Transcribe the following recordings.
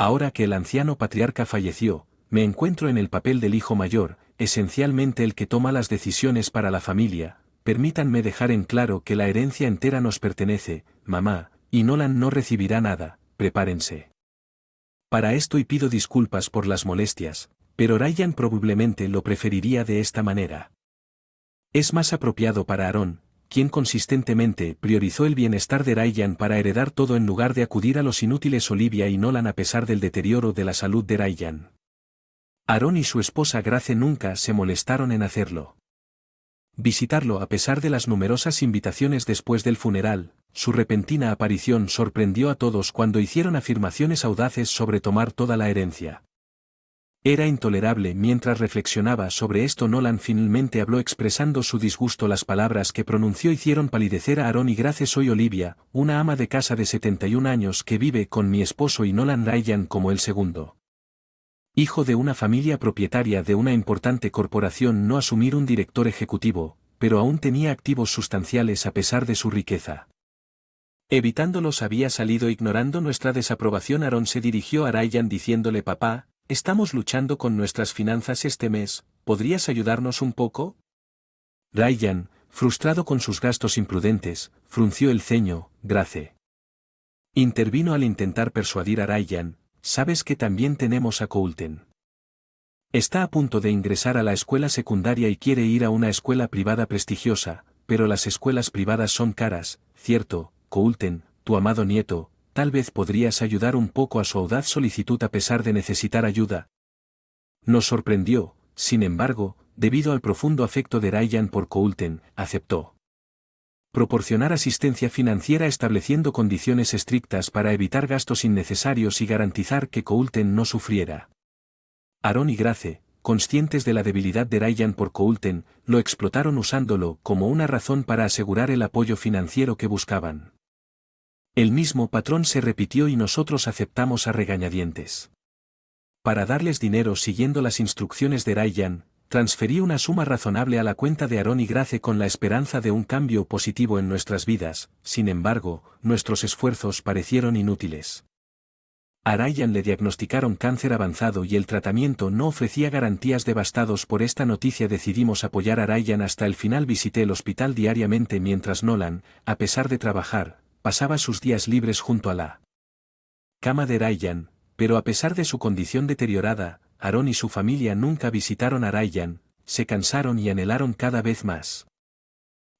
Ahora que el anciano patriarca falleció, me encuentro en el papel del hijo mayor, esencialmente el que toma las decisiones para la familia. Permítanme dejar en claro que la herencia entera nos pertenece, mamá, y Nolan no recibirá nada, prepárense para esto y pido disculpas por las molestias, pero Ryan probablemente lo preferiría de esta manera. Es más apropiado para Aaron, quien consistentemente priorizó el bienestar de Ryan para heredar todo en lugar de acudir a los inútiles Olivia y Nolan a pesar del deterioro de la salud de Ryan. Aaron y su esposa Grace nunca se molestaron en hacerlo. Visitarlo a pesar de las numerosas invitaciones después del funeral, su repentina aparición sorprendió a todos cuando hicieron afirmaciones audaces sobre tomar toda la herencia. Era intolerable. Mientras reflexionaba sobre esto, Nolan finalmente habló expresando su disgusto. Las palabras que pronunció hicieron palidecer a Aaron y Grace. Soy Olivia, una ama de casa de 71 años que vive con mi esposo y Nolan Ryan como el segundo hijo de una familia propietaria de una importante corporación. No asumir un director ejecutivo, pero aún tenía activos sustanciales a pesar de su riqueza. Evitándolos había salido ignorando nuestra desaprobación. Aaron se dirigió a Ryan diciéndole: papá, estamos luchando con nuestras finanzas este mes, ¿podrías ayudarnos un poco? Ryan, frustrado con sus gastos imprudentes, frunció el ceño. Grace intervino al intentar persuadir a Ryan: sabes que también tenemos a Coulter. Está a punto de ingresar a la escuela secundaria y quiere ir a una escuela privada prestigiosa, pero las escuelas privadas son caras, ¿cierto, Coulter, tu amado nieto? Tal vez podrías ayudar un poco a su audaz solicitud a pesar de necesitar ayuda. Nos sorprendió, sin embargo, debido al profundo afecto de Ryan por Coulter, aceptó proporcionar asistencia financiera estableciendo condiciones estrictas para evitar gastos innecesarios y garantizar que Coulter no sufriera. Aaron y Grace, conscientes de la debilidad de Ryan por Coulter, lo explotaron usándolo como una razón para asegurar el apoyo financiero que buscaban. El mismo patrón se repitió y nosotros aceptamos a regañadientes. Para darles dinero siguiendo las instrucciones de Ryan, transferí una suma razonable a la cuenta de Aaron y Grace con la esperanza de un cambio positivo en nuestras vidas. Sin embargo, nuestros esfuerzos parecieron inútiles. A Ryan le diagnosticaron cáncer avanzado y el tratamiento no ofrecía garantías. Devastados por esta noticia decidimos apoyar a Ryan hasta el final. Visité el hospital diariamente mientras Nolan, a pesar de trabajar, pasaba sus días libres junto a la cama de Ryan, pero a pesar de su condición deteriorada, Aaron y su familia nunca visitaron a Ryan, se cansaron y anhelaron cada vez más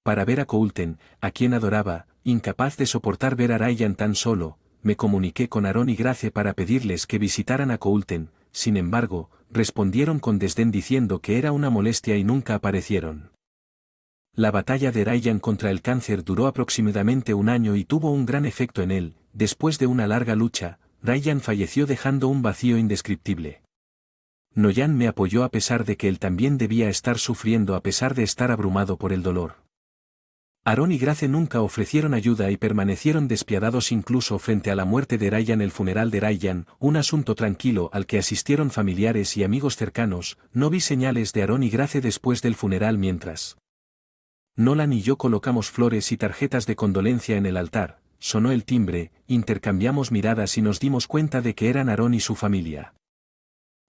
para ver a Coulter, a quien adoraba. Incapaz de soportar ver a Ryan tan solo, me comuniqué con Aaron y Grace para pedirles que visitaran a Coulter. Sin embargo, respondieron con desdén diciendo que era una molestia y nunca aparecieron. La batalla de Ryan contra el cáncer duró aproximadamente un año y tuvo un gran efecto en él. Después de una larga lucha, Ryan falleció dejando un vacío indescriptible. Nolan me apoyó a pesar de que él también debía estar sufriendo a pesar de estar abrumado por el dolor. Aaron y Grace nunca ofrecieron ayuda y permanecieron despiadados incluso frente a la muerte de Ryan. El funeral de Ryan, un asunto tranquilo al que asistieron familiares y amigos cercanos. No vi señales de Aaron y Grace después del funeral mientras Nolan y yo colocamos flores y tarjetas de condolencia en el altar. Sonó el timbre, intercambiamos miradas y nos dimos cuenta de que eran Aaron y su familia.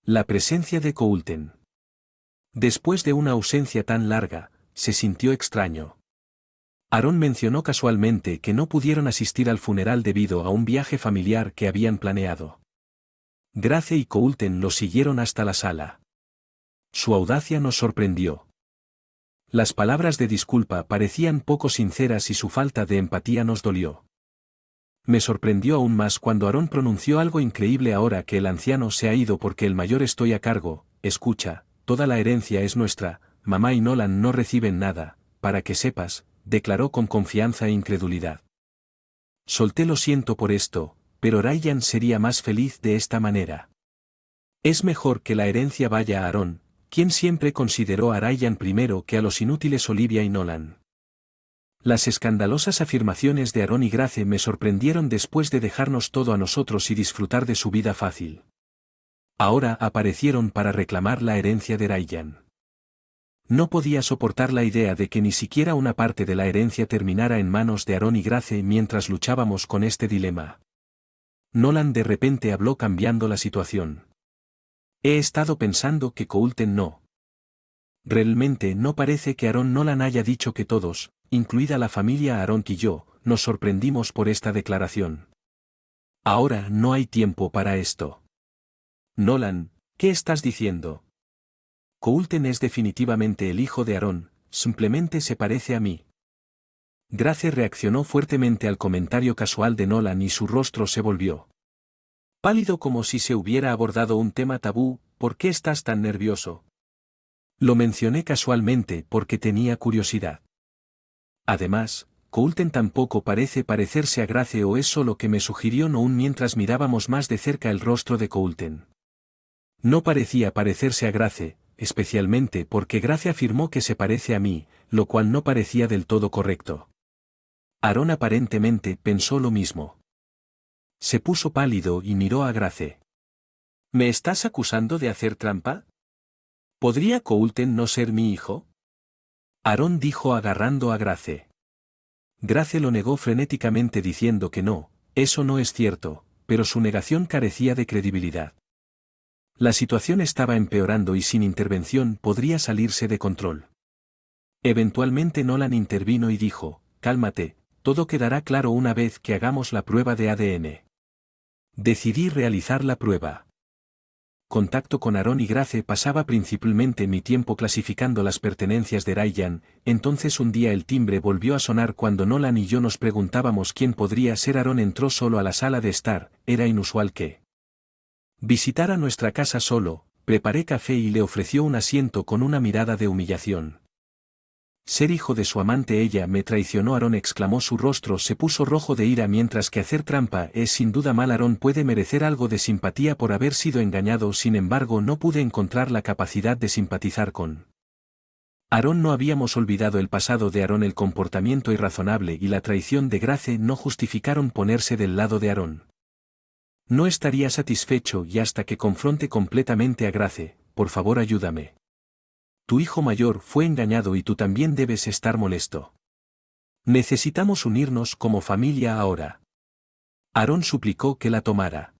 La presencia de Coulter, después de una ausencia tan larga, se sintió extraño. Aaron mencionó casualmente que no pudieron asistir al funeral debido a un viaje familiar que habían planeado. Grace y Coulter lo siguieron hasta la sala. Su audacia nos sorprendió. Las palabras de disculpa parecían poco sinceras y su falta de empatía nos dolió. Me sorprendió aún más cuando Aaron pronunció algo increíble: ahora que el anciano se ha ido porque el mayor estoy a cargo. Escucha, toda la herencia es nuestra, mamá y Nolan no reciben nada, para que sepas, declaró con confianza e incredulidad. Solté: lo siento por esto, pero Ryan sería más feliz de esta manera. Es mejor que la herencia vaya a Aaron, quien siempre consideró a Ryan primero que a los inútiles Olivia y Nolan. Las escandalosas afirmaciones de Aaron y Grace me sorprendieron después de dejarnos todo a nosotros y disfrutar de su vida fácil. Ahora aparecieron para reclamar la herencia de Ryan. No podía soportar la idea de que ni siquiera una parte de la herencia terminara en manos de Aaron y Grace mientras luchábamos con este dilema. Nolan de repente habló cambiando la situación. He estado pensando que Coulter no. Realmente no parece que Aaron Nolan haya dicho que todos, incluida la familia Aaron y yo, nos sorprendimos por esta declaración. Ahora no hay tiempo para esto. Nolan, ¿qué estás diciendo? Coulter es definitivamente el hijo de Aaron, simplemente se parece a mí. Grace reaccionó fuertemente al comentario casual de Nolan y su rostro se volvió pálido como si se hubiera abordado un tema tabú. ¿Por qué estás tan nervioso? Lo mencioné casualmente porque tenía curiosidad. Además, Coulter tampoco parece parecerse a Grace, o es solo que me sugirió Noun mientras mirábamos más de cerca el rostro de Coulter. No parecía parecerse a Grace, especialmente porque Grace afirmó que se parece a mí, lo cual no parecía del todo correcto. Aaron aparentemente pensó lo mismo. Se puso pálido y miró a Grace. ¿Me estás acusando de hacer trampa? ¿Podría Coulter no ser mi hijo? Aaron dijo agarrando a Grace. Grace lo negó frenéticamente diciendo que no, eso no es cierto, pero su negación carecía de credibilidad. La situación estaba empeorando y sin intervención podría salirse de control. Eventualmente Nolan intervino y dijo, cálmate, todo quedará claro una vez que hagamos la prueba de ADN. Decidí realizar la prueba. Contacto con Aaron y Grace. Pasaba principalmente mi tiempo clasificando las pertenencias de Ryan. Entonces un día el timbre volvió a sonar cuando Nolan y yo nos preguntábamos quién podría ser. Aaron entró solo a la sala de estar. Era inusual que visitara nuestra casa solo. Preparé café y le ofreció un asiento con una mirada de humillación. Ser hijo de su amante. Ella me traicionó. Aaron exclamó. Su rostro se puso rojo de ira. Mientras que hacer trampa es sin duda mal, Aaron puede merecer algo de simpatía por haber sido engañado. Sin embargo, no pude encontrar la capacidad de simpatizar con Aaron. No habíamos olvidado el pasado de Aaron. El comportamiento irrazonable y la traición de Grace no justificaron ponerse del lado de Aaron. No estaría satisfecho y hasta que confronte completamente a Grace. Por favor, ayúdame. Tu hijo mayor fue engañado y tú también debes estar molesto. Necesitamos unirnos como familia ahora. Aaron suplicó que la tomara.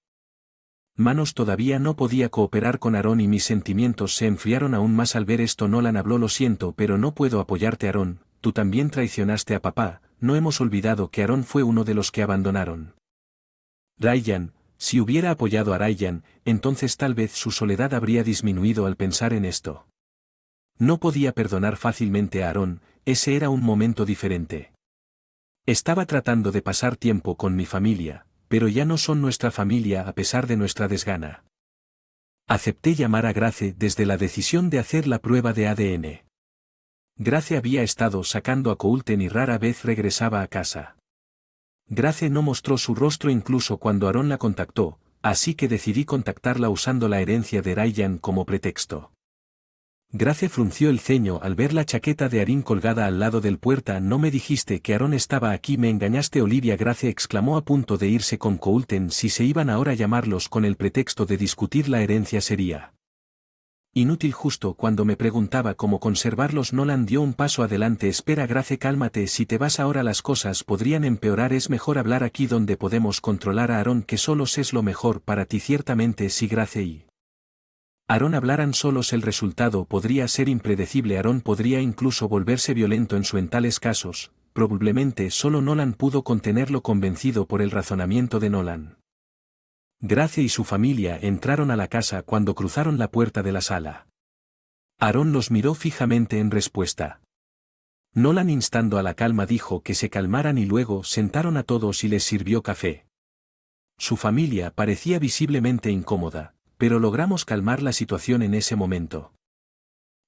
Manos todavía no podía cooperar con Aaron y mis sentimientos se enfriaron aún más al ver esto. Nolan habló. Lo siento, pero no puedo apoyarte. Aaron, tú también traicionaste a papá. No hemos olvidado que Aaron fue uno de los que abandonaron Ryan. Si hubiera apoyado a Ryan, entonces tal vez su soledad habría disminuido al pensar en esto. No podía perdonar fácilmente a Aaron. Ese era un momento diferente. Estaba tratando de pasar tiempo con mi familia, pero ya no son nuestra familia a pesar de nuestra desgana. Acepté llamar a Grace desde la decisión de hacer la prueba de ADN. Grace había estado sacando a Coulter y rara vez regresaba a casa. Grace no mostró su rostro incluso cuando Aaron la contactó, así que decidí contactarla usando la herencia de Ryan como pretexto. Grace frunció el ceño al ver la chaqueta de Aaron colgada al lado del puerta. No me dijiste que Aaron estaba aquí. Me engañaste. Olivia. Grace exclamó a punto de irse con Coulter. Si se iban ahora a llamarlos con el pretexto de discutir la herencia sería inútil. Justo cuando me preguntaba cómo conservarlos, Nolan dio un paso adelante. Espera Grace, cálmate. Si te vas ahora las cosas podrían empeorar. Es mejor hablar aquí donde podemos controlar a Aaron, que solos es lo mejor para ti. Ciertamente si Grace y Aaron hablaran solos el resultado podría ser impredecible. Aaron podría incluso volverse violento en tales casos. Probablemente solo Nolan pudo contenerlo, convencido por el razonamiento de Nolan. Grace y su familia entraron a la casa cuando cruzaron la puerta de la sala. Aaron los miró fijamente en respuesta. Nolan, instando a la calma, dijo que se calmaran y luego sentaron a todos y les sirvió café. Su familia parecía visiblemente incómoda, pero logramos calmar la situación en ese momento.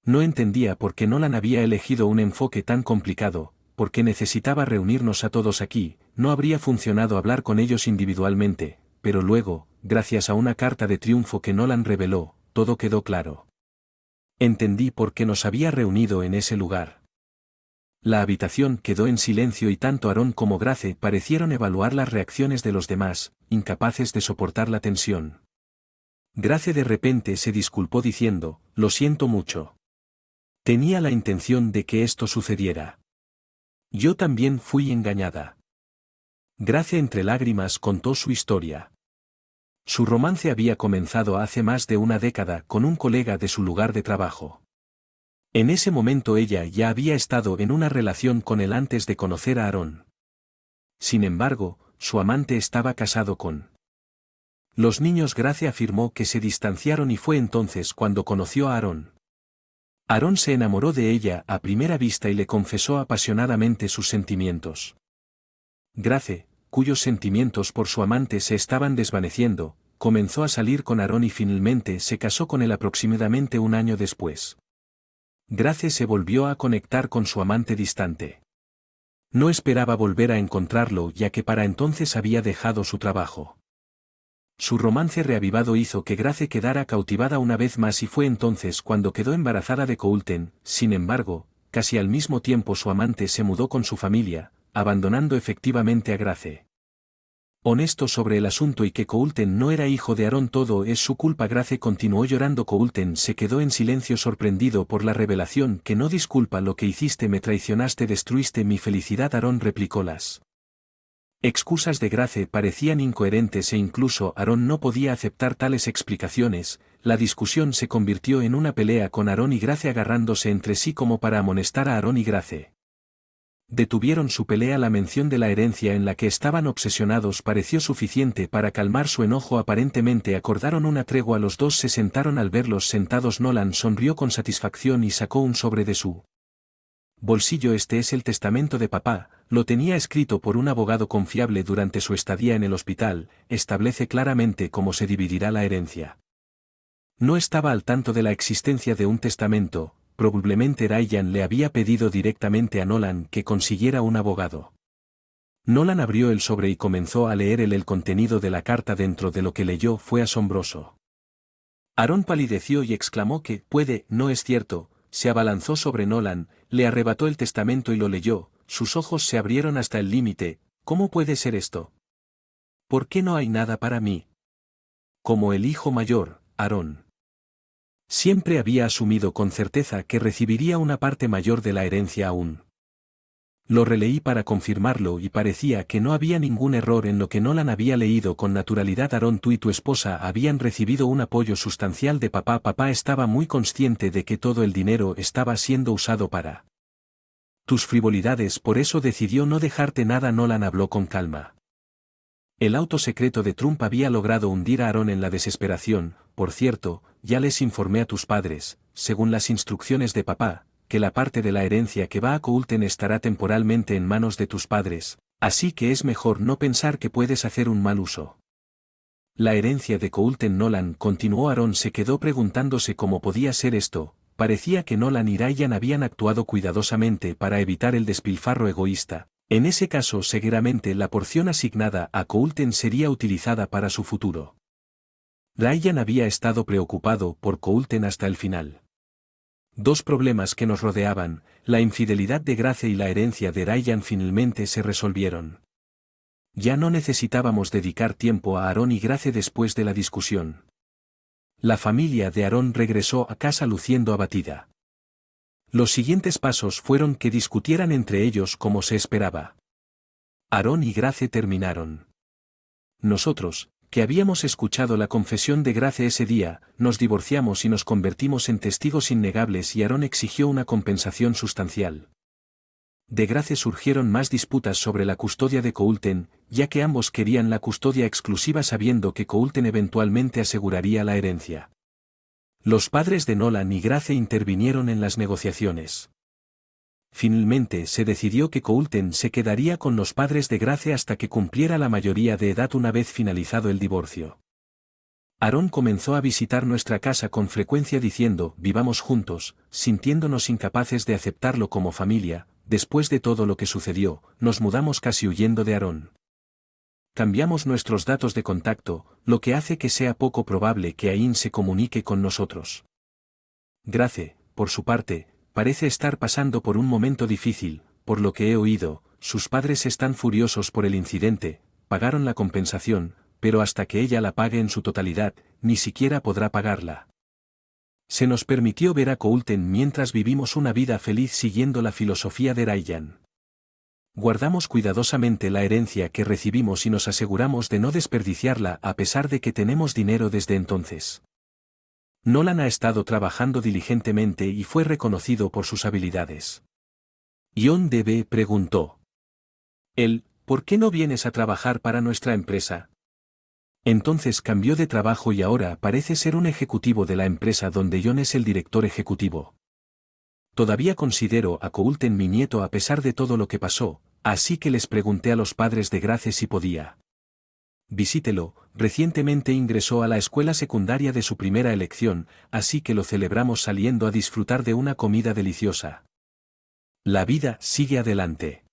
No entendía por qué Nolan había elegido un enfoque tan complicado, por qué necesitaba reunirnos a todos aquí. No habría funcionado hablar con ellos individualmente, pero luego, gracias a una carta de triunfo que Nolan reveló, todo quedó claro. Entendí por qué nos había reunido en ese lugar. La habitación quedó en silencio y tanto Aaron como Grace parecieron evaluar las reacciones de los demás, incapaces de soportar la tensión. Grace de repente se disculpó diciendo, lo siento mucho. Tenía la intención de que esto sucediera. Yo también fui engañada. Grace entre lágrimas contó su historia. Su romance había comenzado hace más de una década con un colega de su lugar de trabajo. En ese momento ella ya había estado en una relación con él antes de conocer a Aarón. Sin embargo, su amante estaba casado con los niños. Grace afirmó que se distanciaron y fue entonces cuando conoció a Aarón. Aarón se enamoró de ella a primera vista y le confesó apasionadamente sus sentimientos. Grace, cuyos sentimientos por su amante se estaban desvaneciendo, comenzó a salir con Aarón y finalmente se casó con él aproximadamente un año después. Grace se volvió a conectar con su amante distante. No esperaba volver a encontrarlo ya que para entonces había dejado su trabajo. Su romance reavivado hizo que Grace quedara cautivada una vez más y fue entonces cuando quedó embarazada de Coulter. Sin embargo, casi al mismo tiempo su amante se mudó con su familia, abandonando efectivamente a Grace. Honesto sobre el asunto y que Coulter no era hijo de Aarón, todo es su culpa. Grace continuó llorando. Coulter se quedó en silencio sorprendido por la revelación. Que no, disculpa lo que hiciste, me traicionaste, destruiste mi felicidad. Aarón replicó. Las excusas de Grace parecían incoherentes e incluso Aarón no podía aceptar tales explicaciones. La discusión se convirtió en una pelea con Aarón y Grace agarrándose entre sí como para amonestar a Aarón y Grace. Detuvieron su pelea. La mención de la herencia en la que estaban obsesionados pareció suficiente para calmar su enojo. Aparentemente acordaron una tregua. Los dos se sentaron. Al verlos sentados, Nolan sonrió con satisfacción y sacó un sobre de su bolsillo. Este es el testamento de papá, lo tenía escrito por un abogado confiable durante su estadía en el hospital, establece claramente cómo se dividirá la herencia. No estaba al tanto de la existencia de un testamento. Probablemente Ryan le había pedido directamente a Nolan que consiguiera un abogado. Nolan abrió el sobre y comenzó a leer el contenido de la carta. Dentro de lo que leyó fue asombroso. Aarón palideció y exclamó que, no es cierto, se abalanzó sobre Nolan, le arrebató el testamento y lo leyó, sus ojos se abrieron hasta el límite. ¿Cómo puede ser esto? ¿Por qué no hay nada para mí? Como el hijo mayor, Aarón siempre había asumido con certeza que recibiría una parte mayor de la herencia aún. Lo releí para confirmarlo y parecía que no había ningún error en lo que Nolan había leído con naturalidad. Aarón, tú y tu esposa habían recibido un apoyo sustancial de papá. Papá estaba muy consciente de que todo el dinero estaba siendo usado para tus frivolidades, por eso decidió no dejarte nada. Nolan habló con calma. El auto secreto de Trump había logrado hundir a Aarón en la desesperación. Por cierto, ya les informé a tus padres, según las instrucciones de papá, que la parte de la herencia que va a Coulter estará temporalmente en manos de tus padres, así que es mejor no pensar que puedes hacer un mal uso. La herencia de Coulter. Nolan, continuó. Aarón se quedó preguntándose cómo podía ser esto. Parecía que Nolan y Ryan habían actuado cuidadosamente para evitar el despilfarro egoísta. En ese caso, seguramente la porción asignada a Coulter sería utilizada para su futuro. Ryan había estado preocupado por Coulter hasta el final. Dos problemas que nos rodeaban, la infidelidad de Grace y la herencia de Ryan, finalmente se resolvieron. Ya no necesitábamos dedicar tiempo a Aarón y Grace después de la discusión. La familia de Aarón regresó a casa luciendo abatida. Los siguientes pasos fueron que discutieran entre ellos como se esperaba. Aarón y Grace terminaron. Nosotros, que habíamos escuchado la confesión de Grace ese día, nos divorciamos y nos convertimos en testigos innegables y Aarón exigió una compensación sustancial. De Grace surgieron más disputas sobre la custodia de Coulter, ya que ambos querían la custodia exclusiva sabiendo que Coulter eventualmente aseguraría la herencia. Los padres de Nolan y Grace intervinieron en las negociaciones. Finalmente se decidió que Coulter se quedaría con los padres de Grace hasta que cumpliera la mayoría de edad una vez finalizado el divorcio. Aarón comenzó a visitar nuestra casa con frecuencia diciendo, vivamos juntos, sintiéndonos incapaces de aceptarlo como familia. Después de todo lo que sucedió, nos mudamos casi huyendo de Aarón. Cambiamos nuestros datos de contacto, lo que hace que sea poco probable que Ain se comunique con nosotros. Grace, por su parte, parece estar pasando por un momento difícil. Por lo que he oído, sus padres están furiosos por el incidente, pagaron la compensación, pero hasta que ella la pague en su totalidad, ni siquiera podrá pagarla. Se nos permitió ver a Coulter mientras vivimos una vida feliz siguiendo la filosofía de Ryan. Guardamos cuidadosamente la herencia que recibimos y nos aseguramos de no desperdiciarla a pesar de que tenemos dinero desde entonces. Nolan ha estado trabajando diligentemente y fue reconocido por sus habilidades. John D.B. preguntó. Él, ¿por qué no vienes a trabajar para nuestra empresa? Entonces cambió de trabajo y ahora parece ser un ejecutivo de la empresa donde John es el director ejecutivo. Todavía considero a Colton mi nieto a pesar de todo lo que pasó, así que les pregunté a los padres de Grace si podía. Visítelo, recientemente ingresó a la escuela secundaria de su primera elección, así que lo celebramos saliendo a disfrutar de una comida deliciosa. La vida sigue adelante.